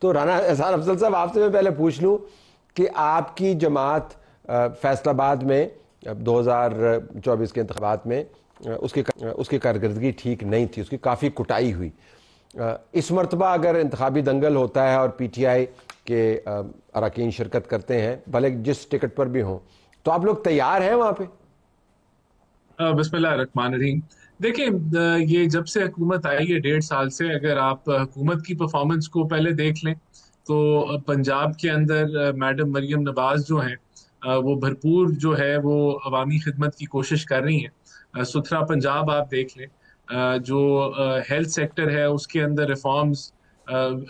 तो राना एहसान अफजल साहब, आपसे मैं पहले पूछ लूँ कि आपकी जमात फैसलाबाद में 2024 के इंतखाबात में उसकी कारकर्दगी ठीक नहीं थी, उसकी काफ़ी कुटाई हुई। इस मरतबा अगर इंतखाबी दंगल होता है और PTI के अरकान शिरकत करते हैं, भले जिस टिकट पर भी हों, तो आप लोग तैयार हैं वहाँ पे? बिस्मिल्लाह रहमान रहीम। देखिए, ये जब से हुकूमत आई है 1.5 साल से, अगर आप हुकूमत की परफॉर्मेंस को पहले देख लें तो पंजाब के अंदर मैडम मरियम नवाज जो हैं, वो भरपूर जो है वो अवामी खिदमत की कोशिश कर रही हैं। सुथरा पंजाब आप देख लें, जो हेल्थ सेक्टर है उसके अंदर रिफॉर्म्स,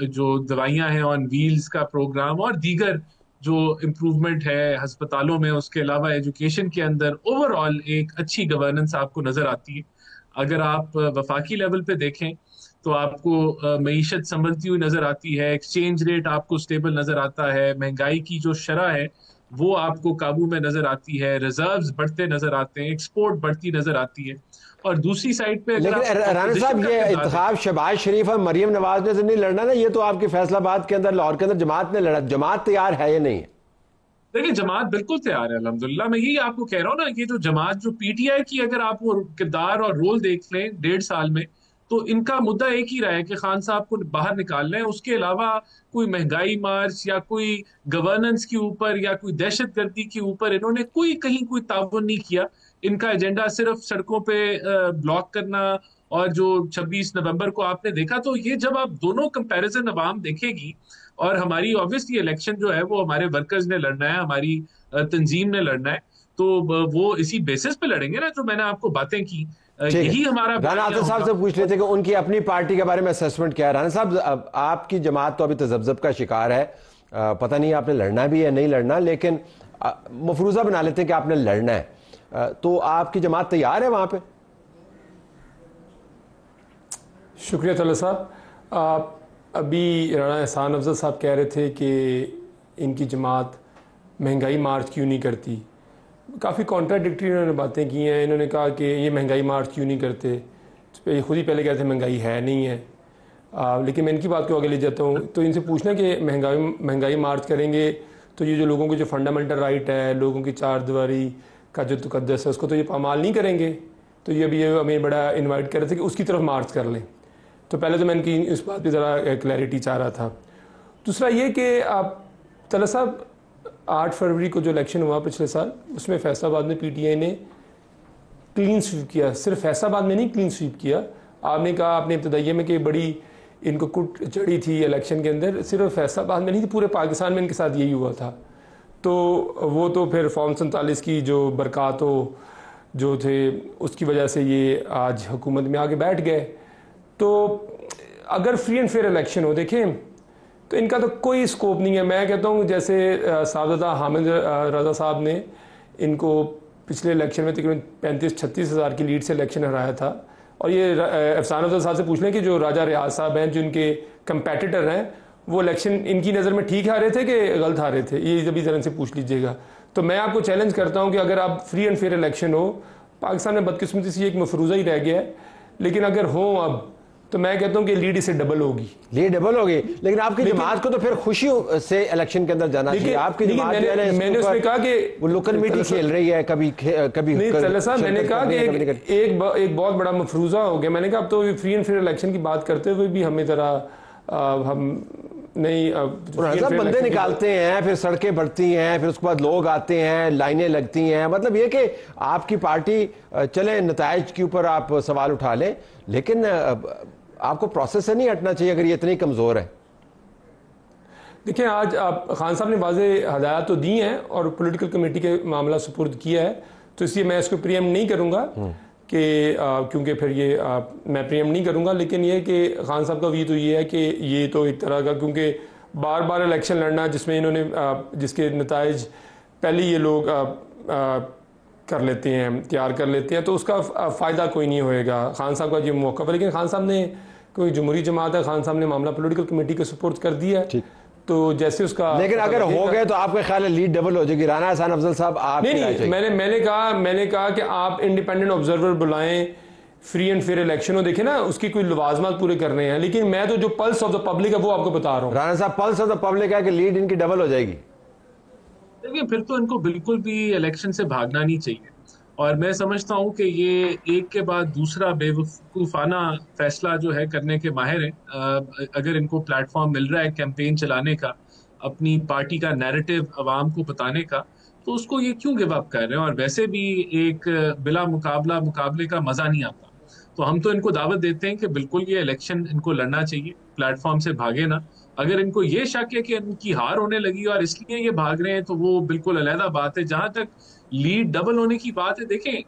जो दवाइयाँ हैं ऑन व्हील्स का प्रोग्राम और दीगर जो इम्प्रूवमेंट है अस्पतालों में, उसके अलावा एजुकेशन के अंदर ओवरऑल एक अच्छी गवर्नेंस आपको नजर आती है। अगर आप वफाकी लेवल पे देखें तो आपको मईशत संभलती हुई नजर आती है, एक्सचेंज रेट आपको स्टेबल नजर आता है, महंगाई की जो शरह है वो आपको काबू में नजर आती है, रिजर्व्स बढ़ते नजर आते हैं, एक्सपोर्ट बढ़ती नजर आती है। और दूसरी साइड पे अगर लेकिन आप राना ऑपोजिशन साहब, का ये किरदार इंतखाब शहबाज शरीफ और मरियम नवाज ने से नहीं लड़ना ना, ये तो आपके फैसलाबाद के अंदर, लाहौर के अंदर जमात ने लड़ा। जमात तैयार है या नहीं है? देखिए, जमात बिल्कुल तैयार है अल्हम्दुलिल्लाह। मैं यही आपको कह रहा हूँ ना, ये जो जमात जो PTI की अगर आप वो किरदार और रोल देख लें 1.5 साल में, तो इनका मुद्दा एक ही रहा है कि खान साहब को बाहर निकालना है। उसके अलावा कोई महंगाई मार्च या कोई गवर्नेंस के ऊपर या कोई दहशतगर्दी के ऊपर इन्होंने कोई कहीं कोई ताउन नहीं किया। इनका एजेंडा सिर्फ सड़कों पे ब्लॉक करना। और जो 26 नवंबर को आपने देखा, तो ये जब आप दोनों कंपैरिजन अवाम देखेगी, और हमारी ऑब्वियसली इलेक्शन जो है वो हमारे वर्कर्स ने लड़ना है, हमारी तंजीम ने लड़ना है, तो वो इसी बेसिस पे लड़ेंगे ना जो मैंने आपको बातें की। ठीक है, यही हमारा राना बयानिया आतिफ साहब होगा। से पूछ लेते कि उनकी अपनी पार्टी के बारे में असेसमेंट क्या है। राना साहब, आपकी जमात तो अभी तजब्जब का शिकार है, पता नहीं आपने लड़ना भी है नहीं लड़ना, लेकिन मफरूजा बना लेते हैं कि आपने लड़ना है, तो आपकी जमात तैयार है वहां पे? शुक्रिया तला साहब। अभी राना एहसान अफजल साहब कह रहे थे कि इनकी जमात महंगाई मार्च क्यों नहीं करती। काफ़ी कॉन्ट्राडिक्टरी इन्होंने बातें की हैं। इन्होंने कहा कि ये महंगाई मार्च क्यों नहीं करते, तो खुद ही पहले कहते हैं महंगाई है नहीं है। लेकिन मैं इनकी बात को आगे ले जाता हूँ, तो इनसे पूछना कि महंगाई मार्च करेंगे तो ये जो लोगों के जो फंडामेंटल राइट है, लोगों की चार दीवारी का जो तकद्दस है, उसको तो ये पामाल नहीं करेंगे। तो ये अभी ये हमें बड़ा इन्वाइट कर रहे थे कि उसकी तरफ मार्च कर लें। तो पहले तो मैं इनकी इस बात पर ज़रा क्लैरिटी चाह रहा था। दूसरा ये कि आप तला साहब, 8 फरवरी को जो इलेक्शन हुआ पिछले साल, उसमें फैसलाबाद में PTI ने क्लीन स्वीप किया। सिर्फ फैसलाबाद में नहीं, क्लीन स्वीप किया। आपने कहा अपने इब्तदाइये में कि बड़ी इनको कुट चढ़ी थी इलेक्शन के अंदर, सिर्फ फैसलाबाद में नहीं थी, पूरे पाकिस्तान में इनके साथ यही हुआ था। तो वो तो फिर फॉर्म 47 की जो बरक़ात जो थे उसकी वजह से ये आज हुकूमत में आके बैठ गए। तो अगर फ्री एंड फेयर इलेक्शन हो, देखें, तो इनका तो कोई स्कोप नहीं है। मैं कहता हूँ जैसे साहबजादा हामिद रजा साहब ने इनको पिछले इलेक्शन में तकरीबन 35-36 हज़ार की लीड से इलेक्शन हराया था। और ये एहसान अफजल साहब से पूछ लें कि जो राजा रियाज साहब हैं, जो इनके कंपेटिटर हैं, वो इलेक्शन इनकी नज़र में ठीक हारे थे कि गलत हारे थे, ये जब जरा से पूछ लीजिएगा। तो मैं आपको चैलेंज करता हूँ कि अगर आप फ्री एंड फेयर इलेक्शन हो, पाकिस्तान में बदकिस्मती से एक मफरूज़ा ही रह गया है, लेकिन अगर हो अब, तो मैं कहता हूँ कि लीड इससे डबल होगी। लीड डबल होगी, लेकिन आपकी जमात को तो फिर खुशी से इलेक्शन के अंदर जाना चाहिए। आपकी जमात मैंने उसमें कहा कि वो लुकन मीटी खेल रही है, कभी नहीं तला साहब, मैंने कहा कि एक बहुत बड़ा मफरूजा हो गया। मैंने कहा अब तो फ्री एंड फेयर इलेक्शन की बात करते हुए भी हमें जरा हम नहीं, बंदे निकालते हैं, फिर सड़कें बढ़ती हैं, फिर उसके बाद लोग आते हैं, लाइनें लगती हैं। मतलब ये कि आपकी पार्टी चले नताइज के ऊपर आप सवाल उठा लें, लेकिन आपको प्रोसेस से नहीं हटना चाहिए अगर ये इतनी कमज़ोर है। देखिए, आज आप खान साहब ने वाज़े हदायत तो दी हैं और पॉलिटिकल कमेटी के मामला सुपुर्द किया है, तो इसलिए मैं इसको प्रीएम नहीं करूँगा कि क्योंकि फिर ये मैं प्रीएम नहीं करूँगा। लेकिन ये कि खान साहब का वी तो ये है कि ये तो एक तरह का, क्योंकि बार बार इलेक्शन लड़ना जिसमें इन्होंने जिसके नताइज पहले ये लोग कर लेते हैं, तैयार कर लेते हैं, तो उसका फ़ायदा कोई नहीं होएगा खान साहब का ये मौका पर। लेकिन खान साहब ने, कोई जमहूरी जमात है, खान साहब ने मामला पॉलिटिकल कमेटी के सुपुर्द कर दिया है, तो जैसे उसका, लेकिन अगर हो गए तो आपका ख्याल है लीड डबल हो जाएगी? राना एहसान अफजल साहब, आप नहीं, मैंने कहा कि आप इंडिपेंडेंट ऑब्जर्वर बुलाएं, फ्री एंड फेयर इलेक्शन हो, देखे ना उसकी कोई लवाजमात पूरे करने हैं, लेकिन मैं तो जो पल्स ऑफ द पब्लिक है वो आपको बता रहा हूँ। राणा साहब, पल्स ऑफ द पब्लिक है कि लीड इनकी डबल हो जाएगी? देखिए, फिर तो इनको बिल्कुल भी इलेक्शन से भागना नहीं चाहिए, और मैं समझता हूं कि ये एक के बाद दूसरा बेवकूफाना फैसला जो है करने के माहिर हैं। अगर इनको प्लेटफॉर्म मिल रहा है कैंपेन चलाने का, अपनी पार्टी का नैरेटिव अवाम को बताने का, तो उसको ये क्यों गिव अप कर रहे हैं? और वैसे भी एक बिला मुकाबले का मजा नहीं आता। तो हम तो इनको दावत देते हैं कि बिल्कुल ये इलेक्शन इनको लड़ना चाहिए, प्लेटफॉर्म से भागे ना। अगर इनको ये शक है कि इनकी हार होने लगी और इसलिए ये भाग रहे हैं, तो वो बिल्कुल अलहदा बात है। जहां तक लीड डबल होने की बात है, देखें,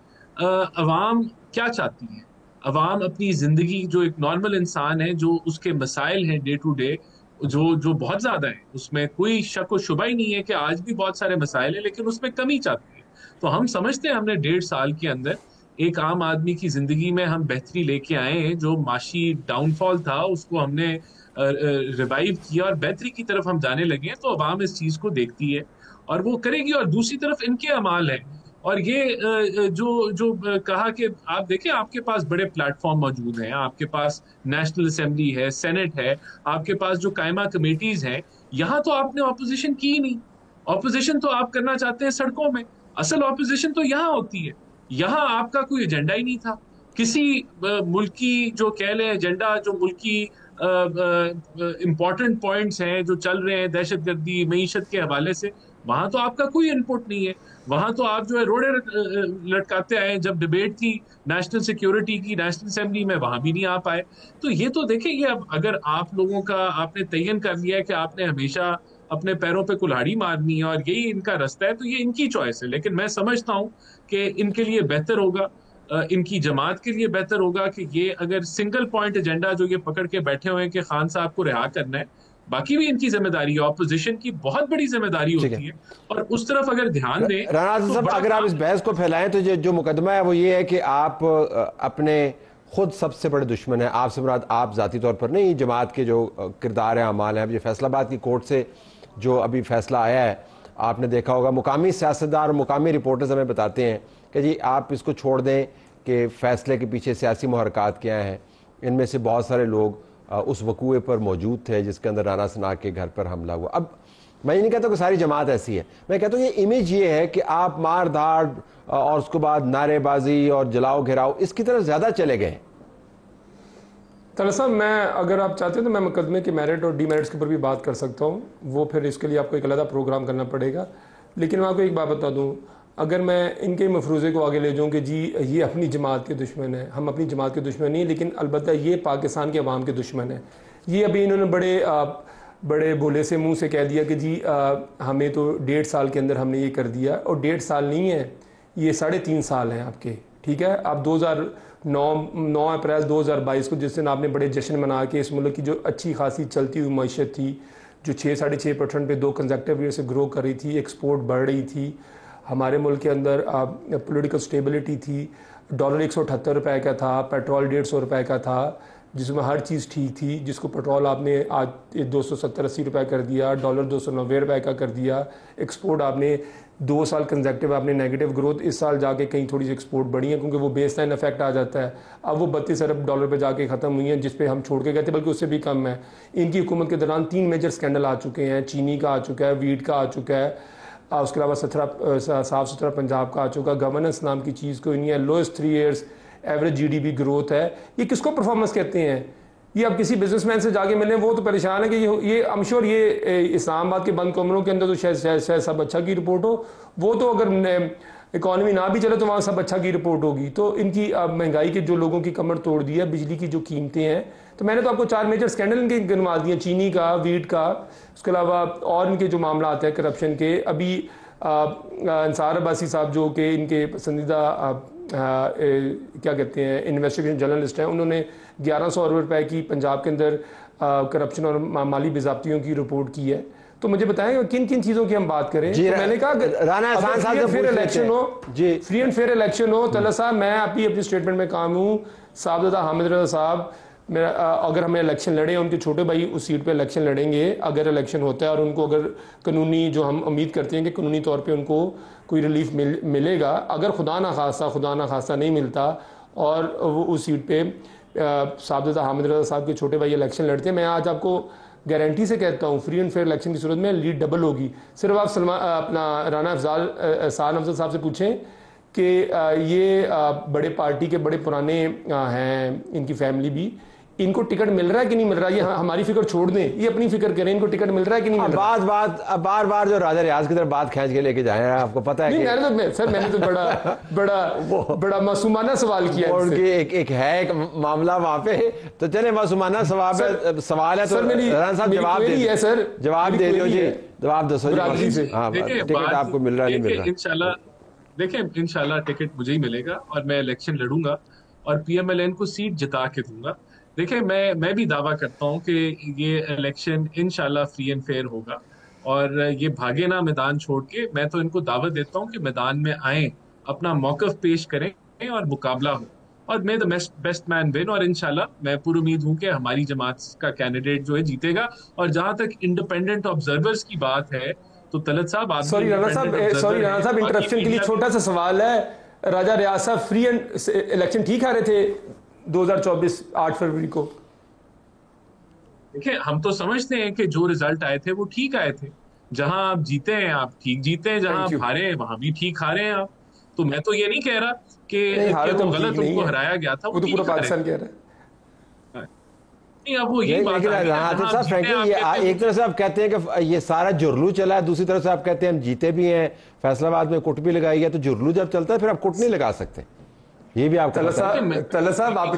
अवाम क्या चाहती है? अवाम अपनी जिंदगी, जो एक नॉर्मल इंसान है, जो उसके मसाइल हैं डे टू डे, जो जो बहुत ज्यादा है, उसमें कोई शक व शुबा ही नहीं है कि आज भी बहुत सारे मसाइल हैं, लेकिन उसमें कमी चाहती है। तो हम समझते हैं हमने 1.5 साल के अंदर एक आम आदमी की जिंदगी में हम बेहतरी लेके आए हैं। जो माशी डाउनफॉल था उसको हमने रिवाइव किया और बेहतरी की तरफ हम जाने लगे हैं। तो अवाम इस चीज को देखती है और वो करेगी। और दूसरी तरफ इनके अमाल है, और ये जो जो कहा कि आप देखें, आपके पास बड़े प्लेटफॉर्म मौजूद हैं, आपके पास नेशनल असेंबली है, सेनेट है, आपके पास जो कायमा कमेटीज हैं, यहाँ तो आपने ऑपोजिशन की नहीं। ऑपोजिशन तो आप करना चाहते हैं सड़कों में, असल ऑपोजिशन तो यहाँ होती है। यहाँ आपका कोई एजेंडा ही नहीं था किसी मुल्की, जो कह लें एजेंडा, जो मुल्की इंपॉर्टेंट पॉइंट्स हैं जो चल रहे हैं दहशतगर्दी मईशत के हवाले से, वहां तो आपका कोई इनपुट नहीं है। वहां तो आप जो है रोड़े लटकाते आए। जब डिबेट थी नेशनल सिक्योरिटी की नेशनल असेंबली में, वहां भी नहीं आ पाए। तो ये तो देखें, ये अब अगर आप लोगों का आपने तयन कर लिया है कि आपने हमेशा अपने पैरों पे कुल्हाड़ी मारनी है और यही इनका रास्ता है, तो ये इनकी चॉइस है। लेकिन मैं समझता हूं कि इनके लिए बेहतर होगा, इनकी जमात के लिए बेहतर होगा कि ये अगर सिंगल पॉइंट एजेंडा जो ये पकड़ के बैठे हुए हैं कि खान साहब को रिहा करना है, बाकी भी इनकी जिम्मेदारी है, ऑपोजिशन की बहुत बड़ी जिम्मेदारी होती है, और उस तरफ अगर ध्यान दें। राणा साहब, अगर आप इस बहस को फैलाएं तो जो मुकदमा है वो ये है कि आप अपने खुद सबसे बड़े दुश्मन है, आपसे मुराद आप जाती तौर पर नहीं, जमात के जो किरदार है, अमाल है। ये फैसलाबाद की कोर्ट से जो अभी फैसला आया है, आपने देखा होगा, मुकामी सियासतदार और मुकामी रिपोर्टर्स हमें बताते हैं कि जी आप इसको छोड़ दें कि फ़ैसले के पीछे सियासी मुहरकात क्या हैं। इनमें से बहुत सारे लोग उस वकूए पर मौजूद थे जिसके अंदर राना सनाग के घर पर हमला हुआ। अब मैं ये नहीं कहता कि सारी जमात ऐसी है, मैं कहता हूँ ये इमेज ये है कि आप मार धाड़ और उसके बाद नारेबाजी और जलाओ घिराओ इसकी तरफ ज़्यादा चले गए। तला साहब, मैं अगर आप चाहते हैं तो मैं मुकदमे के मेरिट और डीमेरिट्स के ऊपर भी बात कर सकता हूँ। वो फिर इसके लिए आपको एक अलग प्रोग्राम करना पड़ेगा। लेकिन मैं आपको एक बात बता दूँ, अगर मैं इनके मफरूज़े को आगे ले जाऊँ कि जी ये अपनी जमात के दुश्मन है, हम अपनी जमात के दुश्मन नहीं, लेकिन अलबत्ता ये पाकिस्तान के अवाम के दुश्मन है। ये अभी इन्होंने बड़े भोले से मुंह से कह दिया कि जी हमें तो 1.5 साल के अंदर हमने ये कर दिया, और 1.5 साल नहीं है, ये 3.5 साल हैं आपके। ठीक है, आप 9 अप्रैल 2022 को जिस दिन आपने बड़े जश्न मना के इस मुल्क की जो अच्छी खासी चलती हुई मैशत थी, जो 6-6.5% पे 2 कंसेक्टिव ईयर से ग्रो कर रही थी, एक्सपोर्ट बढ़ रही थी, हमारे मुल्क के अंदर पॉलिटिकल स्टेबिलिटी थी, डॉलर 178 रुपये का था, पेट्रोल 150 रुपये का था, जिसमें हर चीज़ ठीक थी, जिसको पेट्रोल आपने आज 270-80 रुपये कर दिया, डॉलर 290 रुपये का कर दिया, एक्सपोर्ट आपने 2 साल कंजेक्टिव आपने नेगेटिव ग्रोथ, इस साल जाके कहीं थोड़ी सी एक्सपोर्ट बढ़ी है क्योंकि वो बेस लाइन इफेक्ट आ जाता है। अब वो 32 अरब डॉलर पे जाके ख़त्म हुई हैं, जिस पे हम छोड़ के गए थे, बल्कि उससे भी कम है। इनकी हुकूमत के दौरान 3 मेजर स्कैंडल आ चुके हैं, चीनी का आ चुका है, वीट का आ चुका है, उसके अलावा साफ सुथरा पंजाब का आ चुका। गवर्नेंस नाम की चीज़ कोई नहीं है, lowest 3 years average GDP growth है। ये किसको परफॉर्मेंस कहते हैं? ये अब किसी बिजनेसमैन से जाके मिले, वो तो परेशान है कि ये आई एम श्योर ये इस्लामाबाद के बंद कमरों के अंदर तो शायद सब अच्छा की रिपोर्ट हो, वो तो अगर इकॉनमी ना भी चले तो वहाँ सब अच्छा की रिपोर्ट होगी। तो इनकी महंगाई के जो लोगों की कमर तोड़ दी है, बिजली की जो कीमतें हैं, तो मैंने तो आपको 4 मेजर स्कैंडल इनके गिनवा दिए, चीनी का, वीट का, उसके अलावा और इनके जो मामला आते हैं करप्शन के। अभी अंसार अब्बासी साहब जो कि इनके पसंदीदा क्या कहते हैं इन्वेस्टिगेशन जर्नलिस्ट हैं, उन्होंने 1100 अरब रुपए की पंजाब के अंदर करप्शन और माली बेज़ाब्तियों की रिपोर्ट की है। तो मुझे बताएं किन किन चीज़ों की हम बात करें। तो मैंने कहा फ्री एंड फेयर इलेक्शन हो, तला साहब मैं अपनी स्टेटमेंट में काम हूँ, साहबजादा हामिद रजा साहब मेरा अगर हमें इलेक्शन लड़े, उनके छोटे भाई उस सीट पे इलेक्शन लड़ेंगे अगर इलेक्शन होता है, और उनको अगर कानूनी, जो हम उम्मीद करते हैं कि कानूनी तौर पे उनको कोई रिलीफ मिलेगा, अगर खुदा ना खास्ता नहीं मिलता और वो उस सीट पे साहबजादा हामिद रज़ा साहब के छोटे भाई इलेक्शन लड़ते हैं। मैं आज आपको गारंटी से कहता हूँ फ्री एंड फेयर इलेक्शन की सूरत में लीड डबल होगी। सिर्फ आप अपना राना एहसान अफजल साहब से पूछें कि ये बड़े पार्टी के बड़े पुराने हैं, इनकी फैमिली भी, इनको टिकट मिल रहा है कि नहीं मिल रहा है? ये हमारी फिक्र छोड़ दें, ये अपनी फिक्र करें, इनको टिकट मिल रहा है कि नहीं मिल रहा है? बार बार जो राजा रियाज की तरफ बात खींच के लेके जाए, आपको पता है कि मैंने तो बड़ा मासूमाना सवाल किया। एक मामला वहां पे, तो चले मासूमाना सवाल है तो राना साहब जवाब दे लो जी, जवाब दो टिकट आपको मिल रहा है नहीं मिल रहा? इंशाल्लाह देखिए, इंशाल्लाह टिकट मुझे ही मिलेगा और मैं इलेक्शन लड़ूंगा और पीएमएलएन को सीट जिता के दूंगा। देखिए, मैं भी दावा करता हूं कि ये इलेक्शन इंशाल्लाह फ्री एंड फेयर होगा और ये भागे ना मैदान छोड़ के। मैं तो इनको दावत देता हूं कि मैदान में आए, अपना मौकफ पेश करें और मुकाबला हो और मे द बेस्ट मैन विन। और इंशाल्लाह मैं पूरी उम्मीद हूं कि हमारी जमात का कैंडिडेट जो है जीतेगा। और जहां तक इंडिपेंडेंट ऑब्जर्वर्स की बात है तो तलत साहब, आप सॉरी राना साहब इंटरप्शन के लिए छोटा सा सवाल है। राजा रियाज साहब फ्री एंड इलेक्शन ठीक आ रहे थे 2024 8 फरवरी को? देखिए, हम तो समझते हैं कि जो रिजल्ट आए थे वो ठीक आए थे। जहां आप जीते हैं आप ठीक जीते हैं, जहां आप हारे हैं वहां भी ठीक हारे हैं आप। तो मैं तो ये नहीं कह रहा कि वो गलत उनको हराया गया था, वो तो पूरा पाकिस्तान कह रहा है। अब वो यही बात है, एक तरह से आप कहते हैं कि ये सारा जुर्लू चला है, दूसरी तरफ से आप कहते हैं हम जीते भी हैं, फैसलाबाद में कुट भी लगाई है, तो जुर्लू जब चलता है फिर आप कुट नहीं लगा सकते। ये भी आपको तलत साहब आप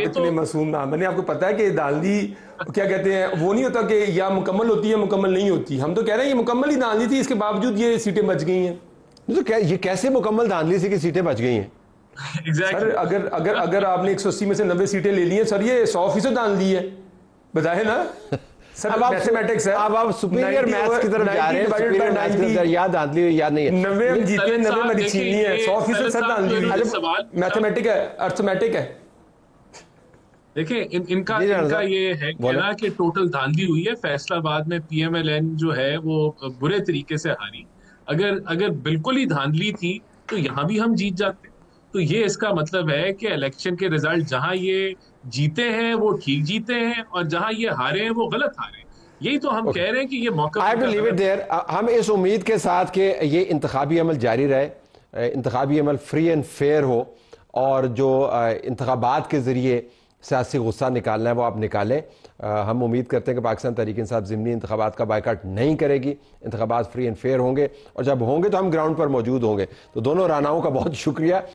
इतने मासूम ना बने। आपको पता है कि दांधी क्या कहते हैं, वो नहीं होता कि या मुकम्मल होती है मुकम्मल नहीं होती। हम तो कह रहे हैं ये मुकम्मल ही दांधी थी, इसके बावजूद ये सीटें बच गई हैं। तो ये कैसे मुकम्मल दांधी से की सीटें बच गई हैं? सर अगर आपने 180 में से 90 सीटें ले ली हैं सर, ये 100% दान ली है, बताए ना सर। अब मैथमेटिक्स है, अब आप सुपीरियर मैथ्स की तरफ जा रहे हैं। सुपीरियर मैथ्स की तरफ याद दांधली हुई याद नहीं है। 90 हम जीते, 90 मेरी छीनी है, 100% सर दांधली हुई। मैथमेटिक है, अर्थमेटिक है। देखिए, इनका ये है कहना कि टोटल धांधली हुई है। फैसलाबाद में पीएमएलएन जो है वो बुरे तरीके से हारी। अगर बिल्कुल ही धांधली थी तो यहां भी हम जीत जाते। तो ये इसका मतलब है कि इलेक्शन के रिजल्ट जहां ये जीते हैं वो ठीक जीते हैं और जहां ये हारे हैं वो गलत हारे हैं। यही तो हम कह रहे हैं कि ये मौका। I will leave it there. हम इस उम्मीद के साथ कि ये इंतखाबी अमल जारी रहे, इंतखाबी अमल फ्री एंड फेयर हो और जो इंतखाबात के जरिए सियासी गुस्सा निकालना है वो आप निकालें। हम उम्मीद करते हैं कि पाकिस्तान तहरीक इंसाफ ज़िमनी इंतखाबात का बायकाट नहीं करेगी। इंतखाबात फ्री एंड फेयर होंगे और जब होंगे तो हम ग्राउंड पर मौजूद होंगे। तो दोनों रानाओं का बहुत शुक्रिया।